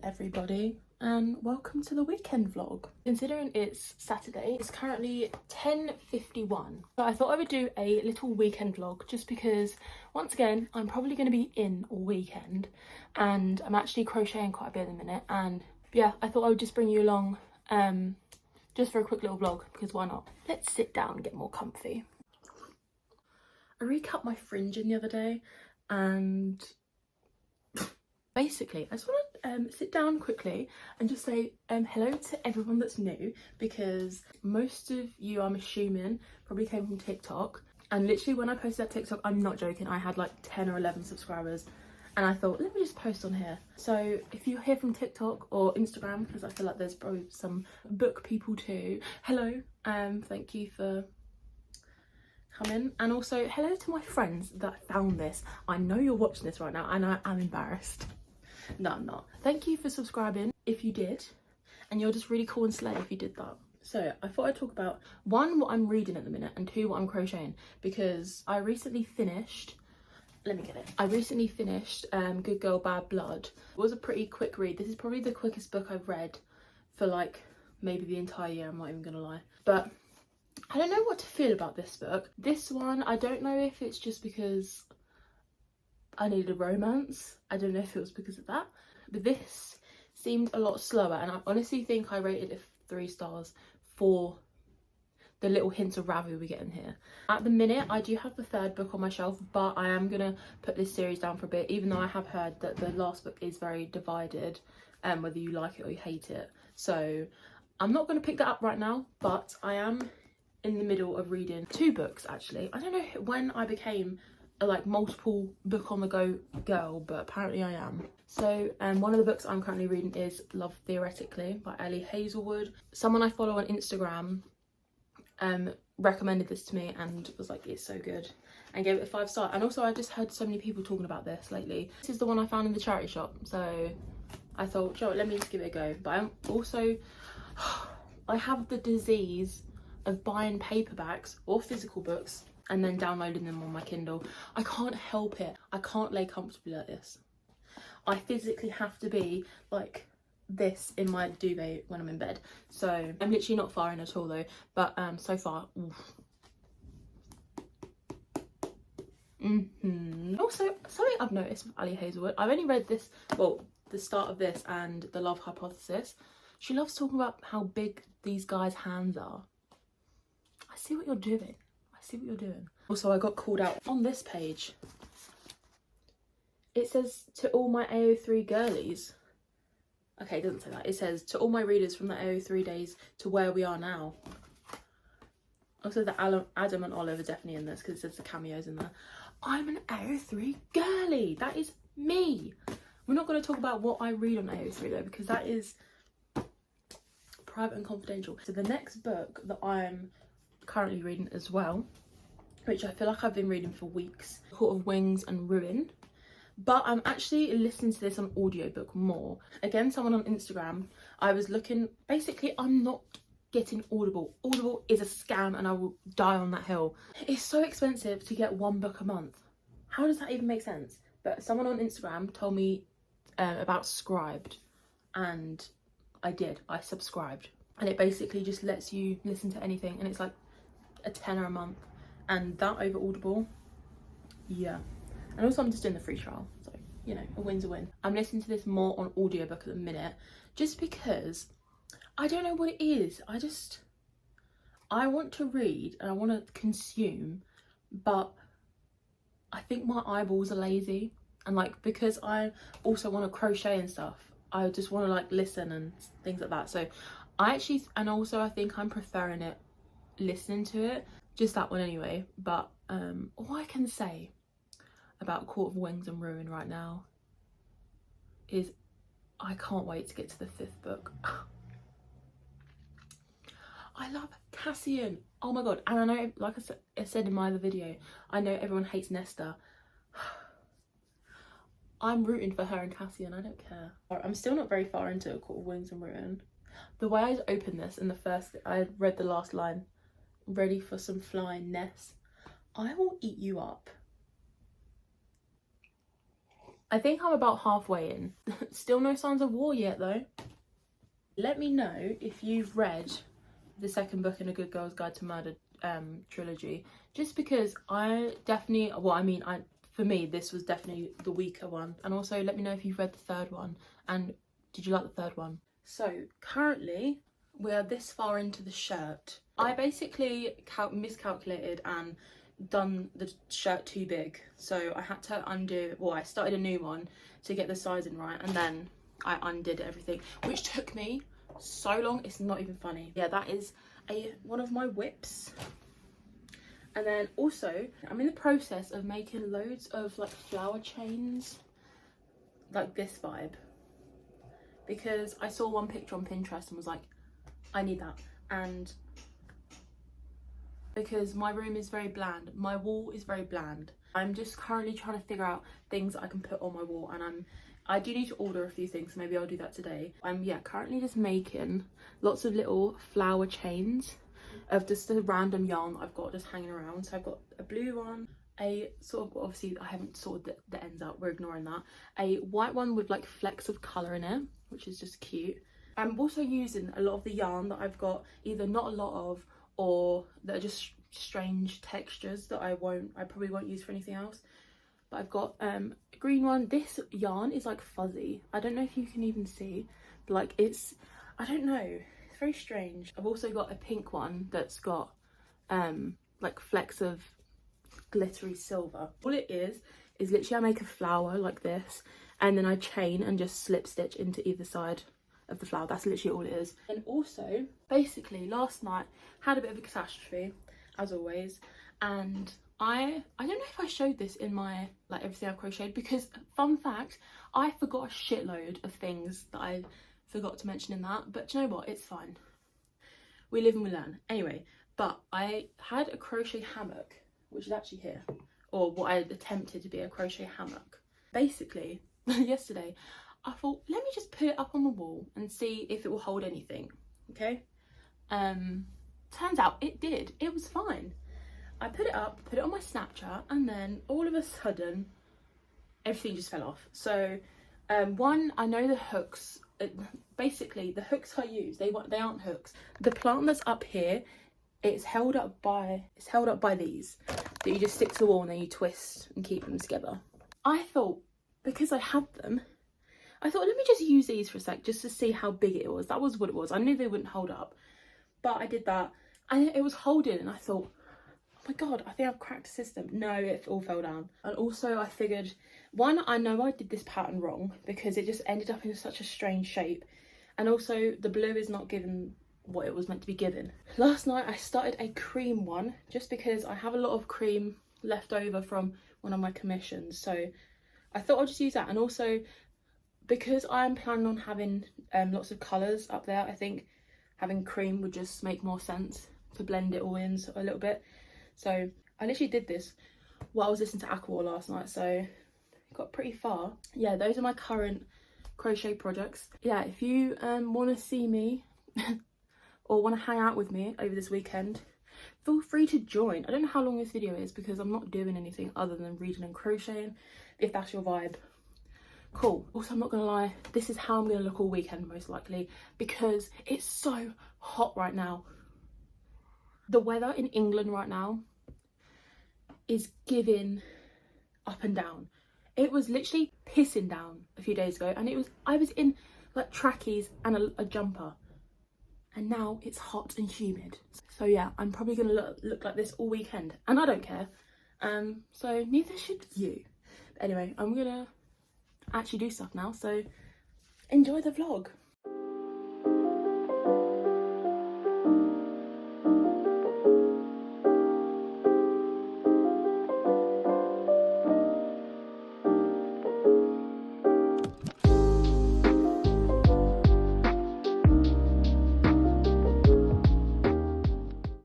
everybody, and welcome to the weekend vlog. Considering it's Saturday, it's currently 10:51, so I thought I would do a little weekend vlog just because once again I'm probably going to be in all weekend and I'm actually crocheting quite a bit at the minute, and yeah, I thought I would just bring you along just for a quick little vlog because why not. Let's sit down and get more comfy. I recut my fringe in the other day and basically I just want to sit down quickly and just say hello to everyone that's new, because most of you, I'm assuming, probably came from TikTok, and literally when I posted that TikTok, I'm not joking, I had like 10 or 11 subscribers, and I thought, let me just post on here. So if you're here from TikTok or Instagram, because I feel like there's probably some book people too, hello, thank you for coming, and also hello to my friends that found this. I know you're watching this right now and I am embarrassed. No, I'm not. Thank you for subscribing if you did, and you're just really cool and slay if you did that. So I thought I'd talk about one, what I'm reading at the minute, and two, what I'm crocheting, because I recently finished, let me get it, I recently finished Good Girl Bad Blood. It was a pretty quick read. This is probably the quickest book I've read for like maybe the entire year, I'm not even gonna lie. But I don't know what to feel about this book. This one, I don't know if it's just because I needed a romance. I don't know if it was because of that, but this seemed a lot slower, and I honestly think I rated it 3 stars for the little hints of ravi we get in here. At the minute, I do have the 3rd book on my shelf, but I am gonna put this series down for a bit, even though I have heard that the last book is very divided, whether you like it or you hate it. So I'm not gonna pick that up right now, but I am in the middle of reading 2 books actually. I don't know when I became a like multiple book on the go girl, but apparently I am. So one of the books I'm currently reading is Love Theoretically by Ellie Hazelwood. Someone I follow on Instagram recommended this to me and was like, it's so good, and gave it a 5 star. And also I just heard so many people talking about this lately. This is the one I found in the charity shop, so I thought, Joe, let me just give it a go. But I'm also I have the disease of buying paperbacks or physical books and then downloading them on my Kindle. I can't help it. I can't lay comfortably like this. I physically have to be like this in my duvet when I'm in bed. So I'm literally not far in at all though, but so far, oof. Also, something I've noticed with Ellie Hazelwood, I've only read this, well, the start of this and The Love Hypothesis. She loves talking about how big these guys' hands are. I see what you're doing. See what you're doing. Also, I got called out on this page. It says, to all my AO3 girlies. Okay, it doesn't say that. It says, to all my readers from the AO3 days to where we are now. Also, the Adam and Olive are definitely in this because it says the cameos in there. I'm an AO3 girly. That is me. We're not going to talk about what I read on AO3 though, because that is private and confidential. So the next book that I'm currently reading as well, which I feel like I've been reading for weeks, Court of Wings and Ruin, but I'm actually listening to this on audiobook more. Again, someone on Instagram, I was looking, basically I'm not getting Audible. Audible is a scam and I will die on that hill. It's so expensive to get 1 book a month. How does that even make sense? But someone on Instagram told me about Scribed, and I did. I subscribed, and it basically just lets you listen to anything, and it's like a tenner a month, and that over Audible, yeah. And also I'm just doing the free trial, so you know, a win's a win. I'm listening to this more on audiobook at the minute just because I don't know what it is. I want to read and I want to consume, but I think my eyeballs are lazy, and like because I also want to crochet and stuff, I just want to like listen and things like that. So I actually, and also I think I'm preferring it listening to it, just that one anyway. But all I can say about Court of Wings and Ruin right now is I can't wait to get to the 5th book. I love Cassian, oh my god. And I know, like I said in my other video, I know everyone hates Nesta. I'm rooting for her and Cassian, I don't care. I'm still not very far into Court of Wings and Ruin. The way I opened this, in the first, I read the last line, ready for some flying Ness. I will eat you up. I think I'm about halfway in. Still no signs of war yet though. Let me know if you've read the second book in A Good Girl's Guide to Murder trilogy, just because I definitely, well, I mean, for me this was definitely the weaker one. And also let me know if you've read the third one, and did you like the third one? So currently we are this far into the shirt. I basically miscalculated and done the shirt too big, so I had to undo, well, I started a new one to get the sizing right, and then I undid everything, which took me so long, it's not even funny. Yeah, that is one of my whips. And then also I'm in the process of making loads of like flower chains, like this vibe, because I saw one picture on Pinterest and was like, I need that. And because my room is very bland, my wall is very bland, I'm just currently trying to figure out things that I can put on my wall, and I do need to order a few things, so maybe I'll do that today. I'm currently just making lots of little flower chains of just a random yarn that I've got just hanging around. So I've got a blue one, a sort of, obviously I haven't sorted the ends out, we're ignoring that, a white one with like flecks of colour in it, which is just cute. I'm also using a lot of the yarn that I've got, either not a lot of, or that are just strange textures that I probably won't use for anything else. But I've got a green one. This yarn is like fuzzy, I don't know if you can even see, but like it's, I don't know, it's very strange. I've also got a pink one that's got like flecks of glittery silver. All it is literally I make a flower like this, and then I chain and just slip stitch into either side of the flower. That's literally all it is. And also basically last night had a bit of a catastrophe, as always, and I don't know if I showed this in my like everything I've crocheted, because fun fact, I forgot a shitload of things that I forgot to mention in that, but do you know what, it's fine, we live and we learn. Anyway, but I had a crochet hammock, which is actually here, or what I attempted to be a crochet hammock. Basically yesterday I thought, let me just put it up on the wall and see if it will hold anything. Okay, turns out it did, it was fine. I put it up, put it on my Snapchat, and then all of a sudden everything just fell off. So one, I know the hooks, basically the hooks I use, they aren't hooks. The plant that's up here, it's held up by these that you just stick to the wall and then you twist and keep them together. I thought, because I had them, I thought, let me just use these for a sec just to see how big it was. That was what it was. I knew they wouldn't hold up, but I did that and it was holding, and I thought, oh my god, I think I've cracked the system. No, it all fell down. And also I figured, one, I know I did this pattern wrong because it just ended up in such a strange shape, and also the blue is not given what it was meant to be given. Last night I started a cream one just because I have a lot of cream left over from one of my commissions, so I thought I'll just use that. And also because I'm planning on having lots of colours up there, I think having cream would just make more sense to blend it all in a little bit. So I literally did this while I was listening to Aqua last night, so got pretty far. Yeah, those are my current crochet projects. Yeah, if you want to see me or want to hang out with me over this weekend, feel free to join. I don't know how long this video is because I'm not doing anything other than reading and crocheting. If that's your vibe, cool. Also, I'm not gonna lie, this is how I'm gonna look all weekend most likely, because it's so hot right now. The weather in England right now is giving up and down. It was literally pissing down a few days ago, and I was in like trackies and a jumper, and now it's hot and humid. So yeah, I'm probably gonna look like this all weekend, and I don't care. So neither should you. But anyway, I'm gonna actually do stuff now, so enjoy the vlog.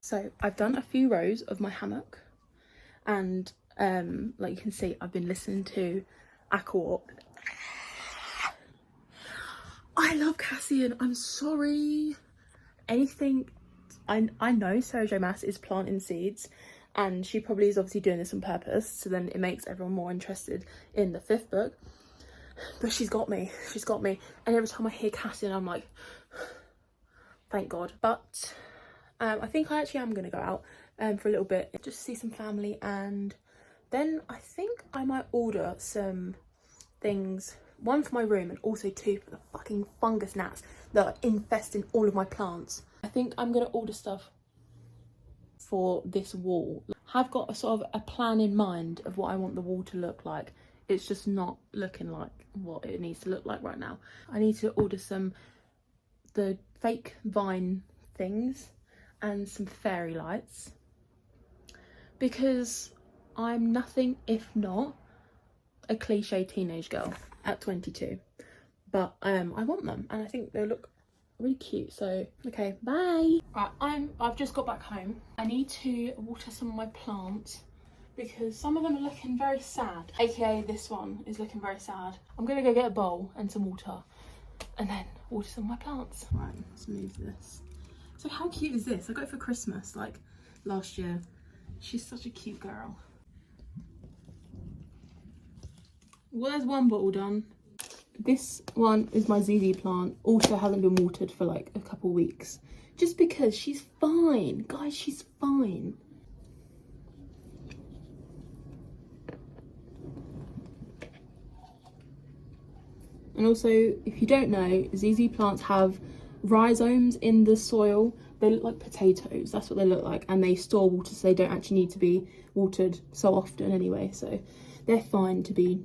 So I've done a few rows of my hammock, and like you can see, I've been listening to Aqua. I love Cassian, I'm sorry. Anything, I know Sarah J Maas is planting seeds, and she probably is obviously doing this on purpose, so then it makes everyone more interested in the fifth book. But she's got me. She's got me. And every time I hear Cassie, I'm like, thank God. But I think I actually am going to go out for a little bit, just see some family, and then I think I might order some things, one for my room and also two for the fucking fungus gnats that are infesting all of my plants. I think I'm going to order stuff for this wall. I've got a sort of a plan in mind of what I want the wall to look like. It's just not looking like what it needs to look like right now. I need to order the fake vine things and some fairy lights, because I'm nothing if not a cliche teenage girl at 22, but I want them and I think they look really cute. So okay, bye. Right, I've just got back home. I need to water some of my plants because some of them are looking very sad, aka this one is looking very sad. I'm gonna go get a bowl and some water and then water some of my plants. Right, let's move this. So how cute is this? I got it for Christmas like last year. She's such a cute girl. Well, there's one bottle done. This one is my ZZ plant. Also hasn't been watered for like a couple weeks. Just because she's fine. Guys, she's fine. And also, if you don't know, ZZ plants have rhizomes in the soil. They look like potatoes. That's what they look like. And they store water, so they don't actually need to be watered so often anyway. So they're fine to be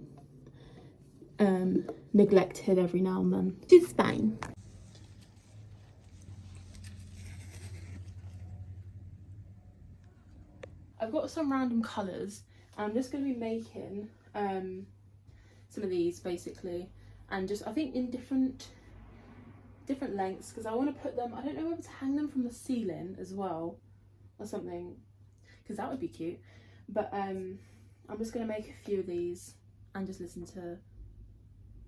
neglected every now and then. It's fine. I've got some random colours and I'm just going to be making some of these basically, and just I think in different lengths, because I want to put them, I don't know whether to hang them from the ceiling as well or something, because that would be cute. But I'm just going to make a few of these and just listen to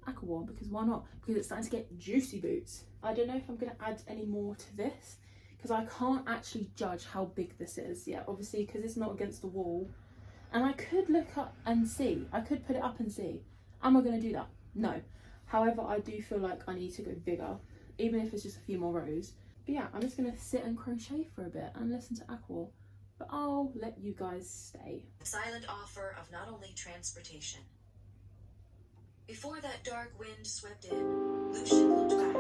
Aqua, because why not? Because it's starting to get juicy boots. I don't know if I'm going to add any more to this because I can't actually judge how big this is yet, obviously, because it's not against the wall. And I could look up and see. I could put it up and see. Am I going to do that? No. However, I do feel like I need to go bigger, even if it's just a few more rows. But yeah, I'm just going to sit and crochet for a bit and listen to Aqua. But I'll let you guys stay. Silent offer of not only transportation. Before that dark wind swept in, Lucian looked back.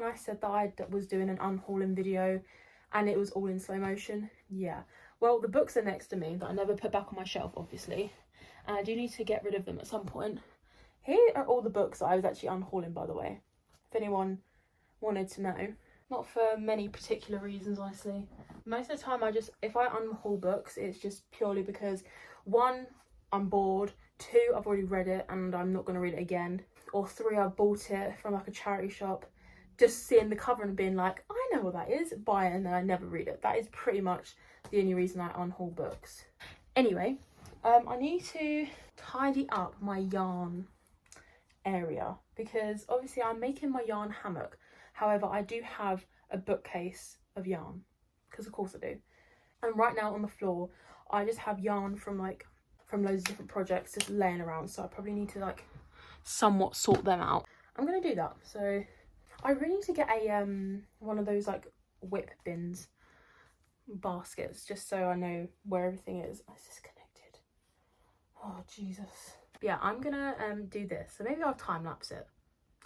I said that I was doing an unhauling video and it was all in slow motion? Yeah, well, the books are next to me that I never put back on my shelf, obviously, and I do need to get rid of them at some point. Here are all the books that I was actually unhauling, by the way, if anyone wanted to know. Not for many particular reasons, honestly. Most of the time if I unhaul books, it's just purely because, one, I'm bored, two, I've already read it and I'm not going to read it again, or three, I've bought it from like a charity shop, just seeing the cover and being like, I know what that is, buy it, and then I never read it. That is pretty much the only reason I unhaul books. Anyway, I need to tidy up my yarn area because obviously I'm making my yarn hammock. However, I do have a bookcase of yarn, because of course I do. And right now on the floor, I just have yarn from loads of different projects just laying around. So I probably need to like somewhat sort them out. I'm gonna do that. So I really need to get a one of those like whip bins baskets, just so I know where everything is. Is this connected? Oh Jesus. But yeah, I'm gonna do this. So maybe I'll time lapse it.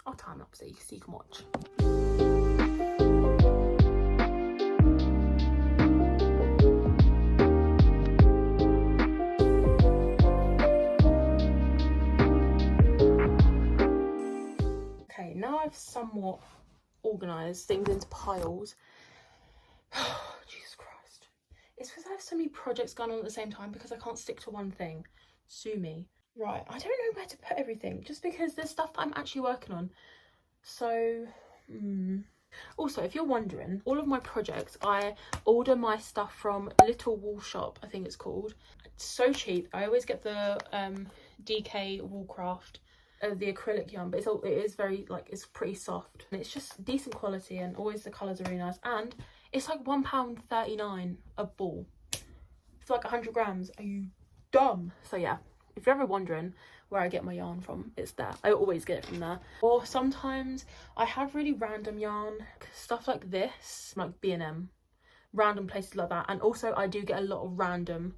I'll time lapse it so you can watch. Okay, now I've somewhat organised things into piles. Jesus Christ. It's because I have so many projects going on at the same time because I can't stick to one thing. Sue me. Right, I don't know where to put everything, just because there's stuff that I'm actually working on. So, Also, if you're wondering, all of my projects, I order my stuff from Little Wool Shop, I think it's called. It's so cheap. I always get the DK Woolcraft, the acrylic yarn, but it is very, like, it's pretty soft. And it's just decent quality, and always the colours are really nice. And it's like £1.39 a ball. It's like 100 grams. Are you dumb? So yeah, if you're ever wondering where I get my yarn from, it's there. I always get it from there. Or sometimes I have really random yarn, stuff like this, like B&M, random places like that. And also I do get a lot of random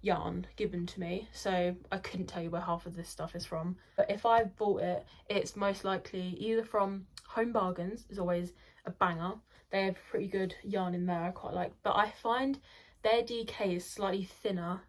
yarn given to me, so I couldn't tell you where half of this stuff is from. But if I've bought it, it's most likely either from Home Bargains, is always a banger. They have pretty good yarn in there, I quite like. But I find their DK is slightly thinner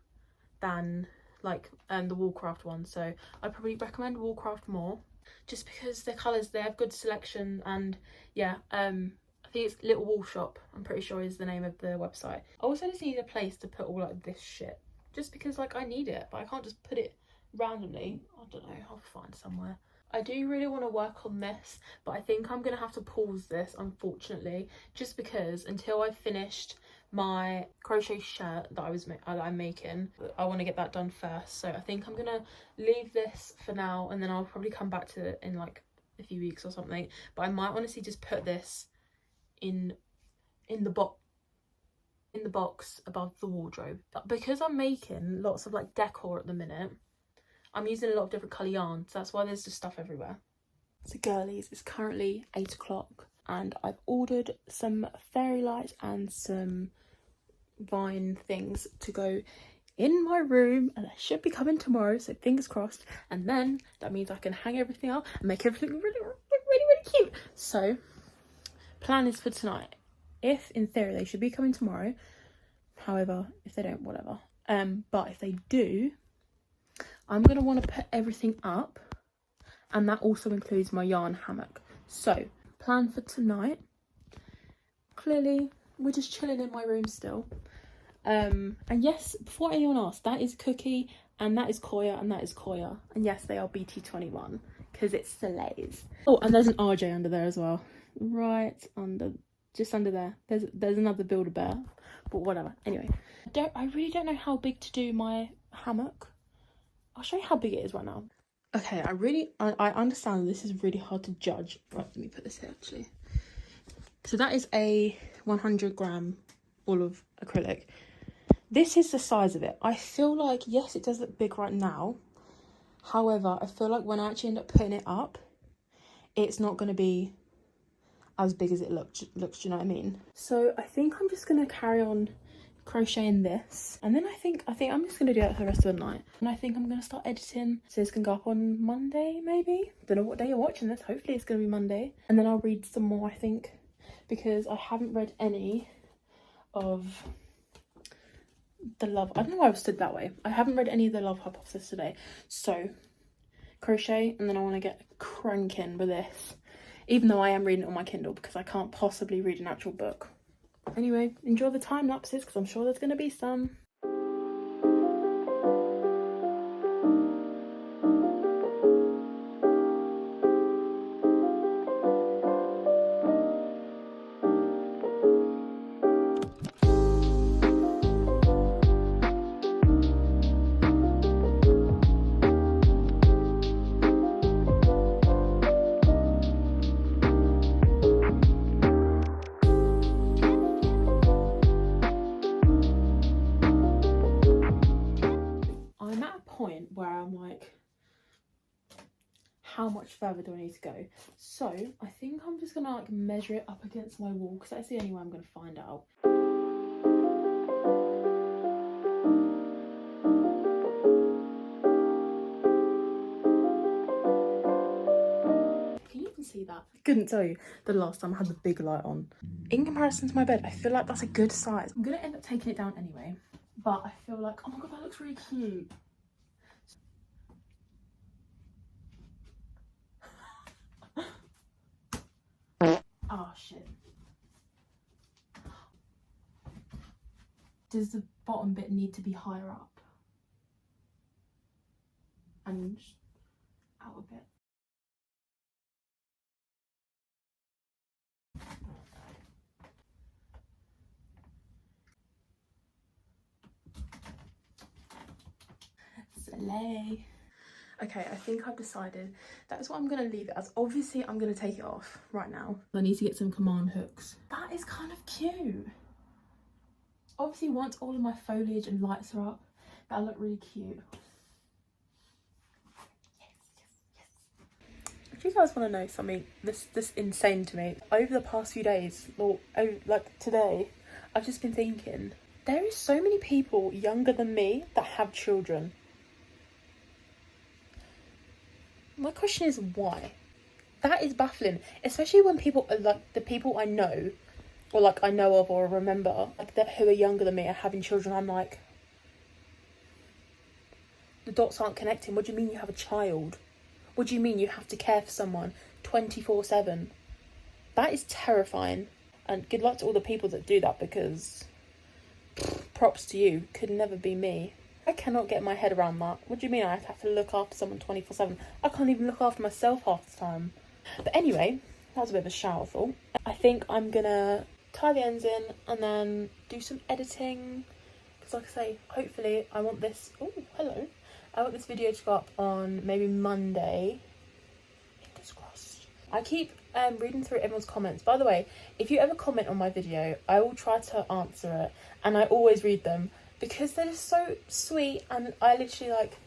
than like the Woolcraft one, so I probably recommend Woolcraft more, just because the colours, they have good selection. And yeah, I think it's Little Wool Shop, I'm pretty sure is the name of the website. I also just need a place to put all like this shit, just because like I need it, but I can't just put it randomly. I don't know, I'll find somewhere. I do really want to work on this, but I think I'm gonna have to pause this, unfortunately, just because until I've finished my crochet shirt that I'm making, I want to get that done first. So I think I'm gonna leave this for now, and then I'll probably come back to it in like a few weeks or something. But I might honestly just put this in the box above the wardrobe. But because I'm making lots of like decor at the minute, I'm using a lot of different colour yarn, so that's why there's just stuff everywhere. So girlies, it's currently 8 o'clock and I've ordered some fairy lights and some vine things to go in my room, and they should be coming tomorrow, so fingers crossed. And then that means I can hang everything out and make everything really cute. So plan is for tonight. If in theory they should be coming tomorrow, however, if they don't, whatever. But if they do, I'm gonna want to put everything up, and that also includes my yarn hammock. So plan for tonight, clearly we're just chilling in my room still. And yes, before anyone asks, that is Cookie, and that is Koya, and that is Koya. And yes, they are BT21 because it's Soleil's. Oh, and there's an RJ under there as well, right under, just under there. There's another Build-A-Bear, but whatever. Anyway, I really don't know how big to do my hammock. I'll show you how big it is right now. Okay, I understand this is really hard to judge. Right, let me put this here actually. So that is a 100-gram ball of acrylic. This is the size of it. I feel like, yes, it does look big right now. However, I feel like when I actually end up putting it up, it's not going to be as big as it looks, do you know what I mean? So I think I'm just going to carry on crocheting this, and then I think I'm just going to do that for the rest of the night. And I think I'm going to start editing, so it's going to go up on Monday maybe. Don't know what day you're watching this. Hopefully it's going to be Monday. And then I'll read some more, I think, because I haven't read any of the love, I don't know why I've stood that way. I haven't read any of the Love Hypothesis today. So crochet, and then I want to get cranking with this, even though I am reading it on my Kindle because I can't possibly read an actual book. Anyway, enjoy the time lapses because I'm sure there's going to be some. I'm at a point where I'm like, how much further do I need to go? So I think I'm just gonna like measure it up against my wall because that's the only way I'm gonna find out. Can you even see that? I couldn't tell you the last time I had the big light on. In comparison to my bed, I feel like that's a good size. I'm gonna end up taking it down anyway, but I feel like, oh my god, that looks really cute. Oh shit. Does the bottom bit need to be higher up? and out a bit. Slay. Okay, I think I've decided that's what I'm going to leave it as. Obviously, I'm going to take it off right now. I need to get some command hooks. That is kind of cute. Obviously, once all of my foliage and lights are up, that'll look really cute. If you guys want to know something this insane to me, over the past few days, or like today, I've just been thinking, there is so many people younger than me that have children. My question is why? That is baffling, especially when people are like the people I know, or like I know of or remember, like that who are younger than me are having children. I'm like, the dots aren't connecting. What do you mean you have a child? What do you mean you have to care for someone 24/7? That is terrifying. And good luck to all the people that do that, because props to you. Could never be me. I cannot get my head around that. What do you mean I have to look after someone 24/7? I can't even look after myself half the time. But anyway, that was a bit of a shower thought. I think I'm gonna tie the ends in and then do some editing. Because like I say, hopefully I want this... Oh, hello. I want this video to go up on maybe Monday. Fingers crossed. I keep reading through everyone's comments. By the way, if you ever comment on my video, I will try to answer it. And I always read them, because they're just so sweet. And I literally, like,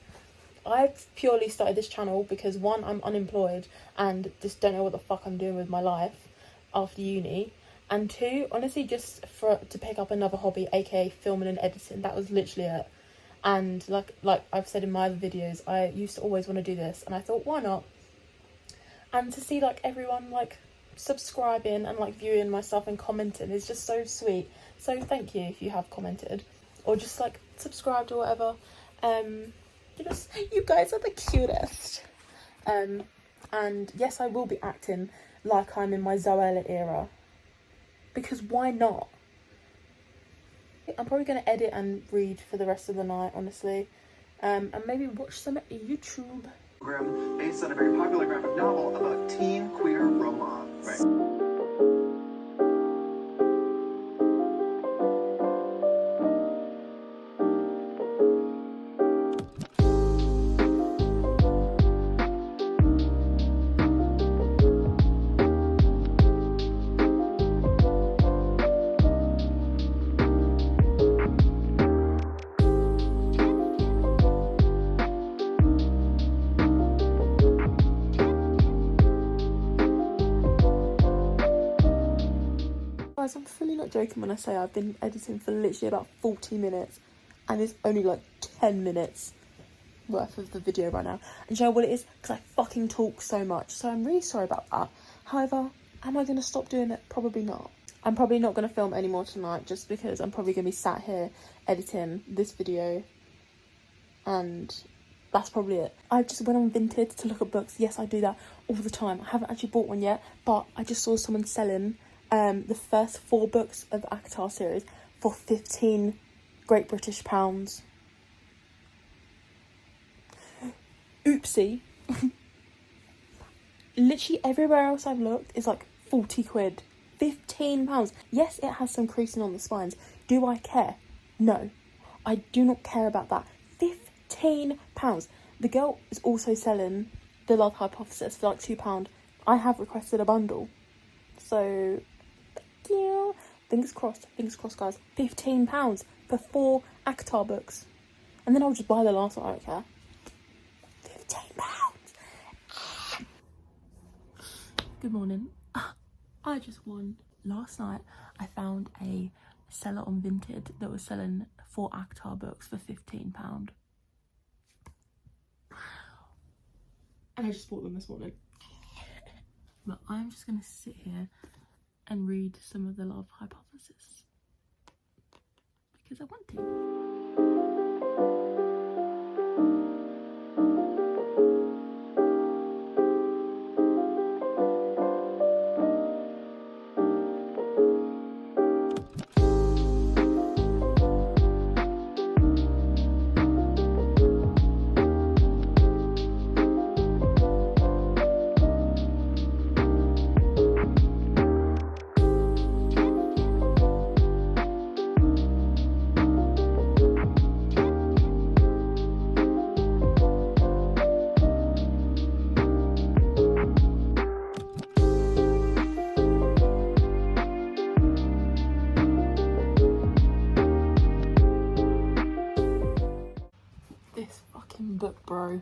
I've purely started this channel because, one, I'm unemployed and just don't know what the fuck I'm doing with my life after uni, and two, honestly, just to pick up another hobby, aka filming and editing. That was literally it. And like I've said in my other videos, I used to always want to do this, and I thought, why not? And to see like everyone like subscribing and like viewing my stuff and commenting is just so sweet. So thank you if you have commented or just like subscribed or whatever. You guys are the cutest. And yes, I will be acting like I'm in my Zoella era, because why not? I'm probably going to edit and read for the rest of the night, honestly, and maybe watch some YouTube. Based on a very popular graphic novel about teen queer romance. Right. Guys, I'm fully not joking when I say I've been editing for literally about 40 minutes and it's only like 10 minutes worth of the video right now. And do you know what it is? Because I fucking talk so much. So I'm really sorry about that. However, am I going to stop doing it? Probably not. I'm probably not going to film anymore tonight, just because I'm probably going to be sat here editing this video, and that's probably it. I just went on Vinted to look at books. Yes, I do that all the time. I haven't actually bought one yet, but I just saw someone selling the first 4 books of the ACOTAR series for 15 Great British pounds. Oopsie. Literally everywhere else I've looked is like 40 quid. 15 pounds. Yes, it has some creasing on the spines. Do I care? No. I do not care about that. 15 pounds. The girl is also selling The Love Hypothesis for like £2. I have requested a bundle. So, thank you. Fingers crossed, guys. £15 for 4 ACOTAR books. And then I'll just buy the last one, I don't care. £15. Good morning. I just won. Last night I found a seller on Vinted that was selling 4 ACOTAR books for £15. And I just bought them this morning. But I'm just going to sit here and read some of The Love Hypothesis, because I want to. book, bro.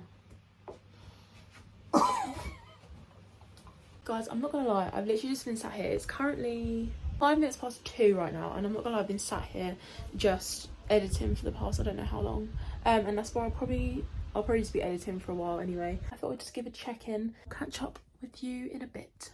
Guys, I'm not gonna lie, I've literally just been sat here. It's currently 5 minutes past 2 right now, and I'm not gonna lie, I've been sat here just editing for the past I don't know how long. And that's why I'll probably just be editing for a while anyway. I thought I'd just give a check-in, catch up with you in a bit.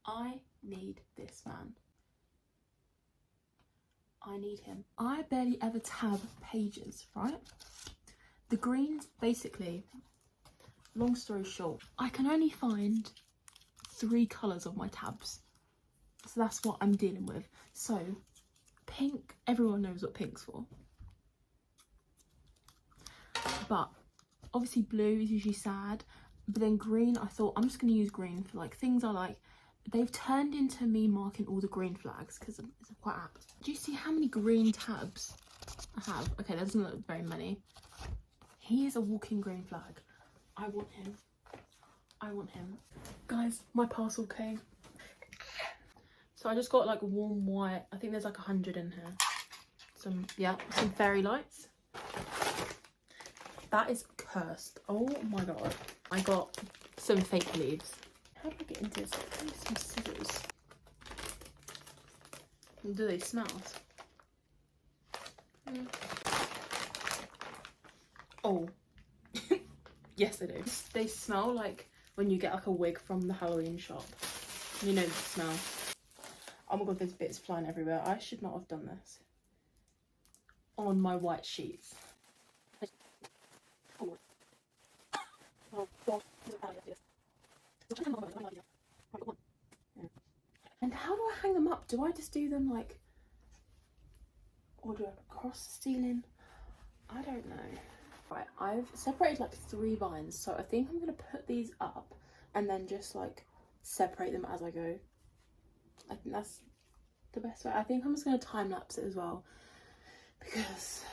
I need this man. I need him. I barely ever tab pages, right? The greens, basically, long story short, I can only find 3 colours of my tabs. So that's what I'm dealing with. So, pink, everyone knows what pink's for. But, obviously blue is usually sad. But then green, I thought, I'm just going to use green for like things I like. They've turned into me marking all the green flags because it's quite apt. Do you see how many green tabs I have? Okay, that doesn't look very many. He is a walking green flag. I want him. I want him. Guys, my parcel came. So I just got like warm white. I think there's like 100 in here. Some fairy lights. That is cursed. Oh my god. I got some fake leaves. How do I get into this? I need some scissors. Do they smell? Oh. Yes, they do. They smell like when you get like a wig from the Halloween shop. You know the smell. Oh my god, there's bits flying everywhere. I should not have done this on my white sheets. And how do I hang them up? Do I just do them like, or do I cross the ceiling? I don't know. Right, I've separated like 3 vines, so I think I'm gonna put these up and then just like separate them as I go. I think that's the best way. I think I'm just gonna time lapse it as well because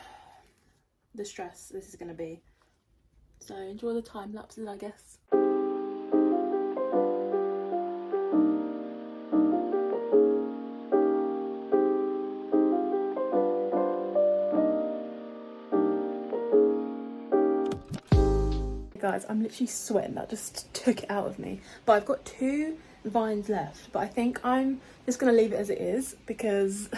the stress this is gonna be. So enjoy the time lapses, I guess. Guys, I'm literally sweating. That just took it out of me. But I've got 2 vines left, but I think I'm just gonna leave it as it is because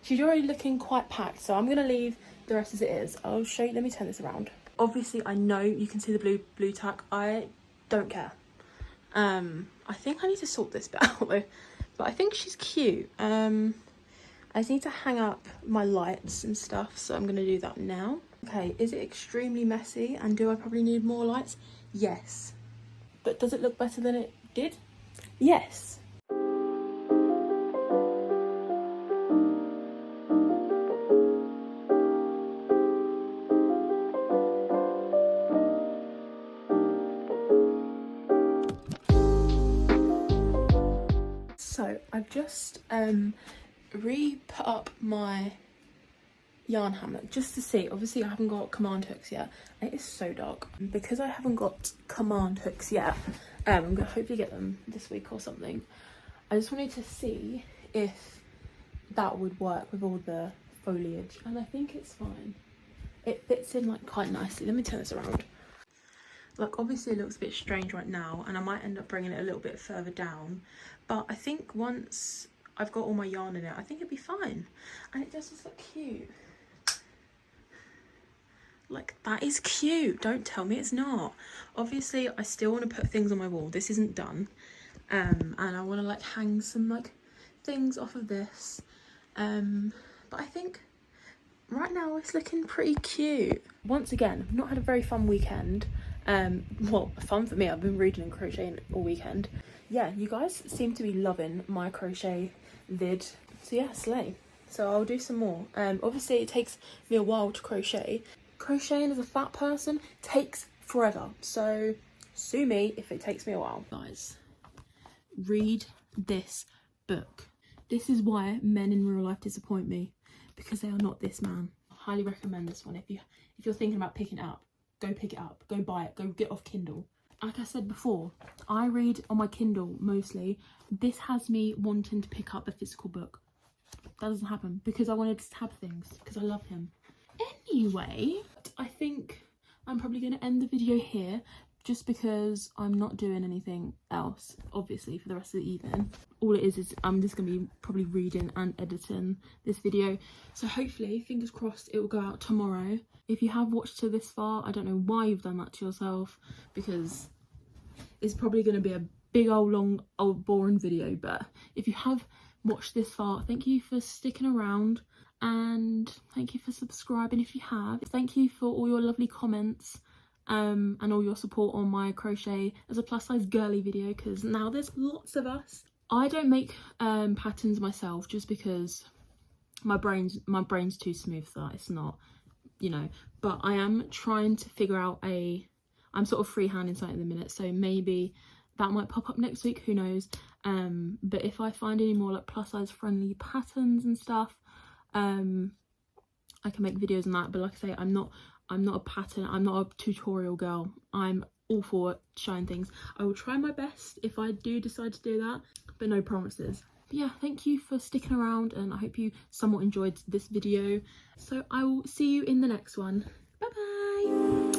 she's already looking quite packed, so I'm gonna leave the rest as it is. I'll show you. Let me turn this around. Obviously I know you can see the blue tack. I don't care. I think I need to sort this bit out though, but I think she's cute. I just need to hang up my lights and stuff, so I'm gonna do that now. Okay, is it extremely messy and do I probably need more lights? Yes. But does it look better than it did? Yes. So I've just re-put up my yarn hammock just to see. Obviously I haven't got command hooks yet. It is so dark. Because I haven't got command hooks yet, I'm gonna hopefully get them this week or something. I just wanted to see if that would work with all the foliage, and I think it's fine. It fits in like quite nicely. Let me turn this around. Like obviously it looks a bit strange right now and I might end up bringing it a little bit further down, but I think once I've got all my yarn in it, I think it'd be fine. And it does just look cute. Like, that is cute. Don't tell me it's not. Obviously, I still want to put things on my wall. This isn't done. And I want to, like, hang some, like, things off of this. But I think right now it's looking pretty cute. Once again, I've not had a very fun weekend. Well, fun for me. I've been reading and crocheting all weekend. Yeah, you guys seem to be loving my crochet vid. So yeah, slay. So I'll do some more. Obviously it takes me a while to crochet. Crocheting as a fat person takes forever. So sue me if it takes me a while. Guys, read this book. This is why men in real life disappoint me, because they are not this man. I highly recommend this one. If you're thinking about picking it up, go pick it up, go buy it, go get off Kindle. Like I said before, I read on my Kindle mostly. This has me wanting to pick up a physical book. That doesn't happen because I wanted to have things, because I love him. Anyway, I think I'm probably going to end the video here, just because I'm not doing anything else, obviously, for the rest of the evening. All it is I'm just going to be probably reading and editing this video. So hopefully, fingers crossed, it will go out tomorrow. If you have watched to this far, I don't know why you've done that to yourself, because it's probably going to be a big old long old boring video. But if you have watched this far, thank you for sticking around, and thank you for subscribing if you have. Thank you for all your lovely comments and all your support on my crochet as a plus size girly video, because now there's lots of us. I don't make patterns myself, just because my brain's too smooth for that. It's not, you know, but I am trying to figure out I'm sort of freehanding something at the minute, so maybe that might pop up next week, who knows. But if I find any more like plus size friendly patterns and stuff, I can make videos on that. But like I say, I'm not a pattern, I'm not a tutorial girl. I'm all for showing things. I will try my best if I do decide to do that, but no promises. But yeah, thank you for sticking around, and I hope you somewhat enjoyed this video. So I will see you in the next one. Bye bye.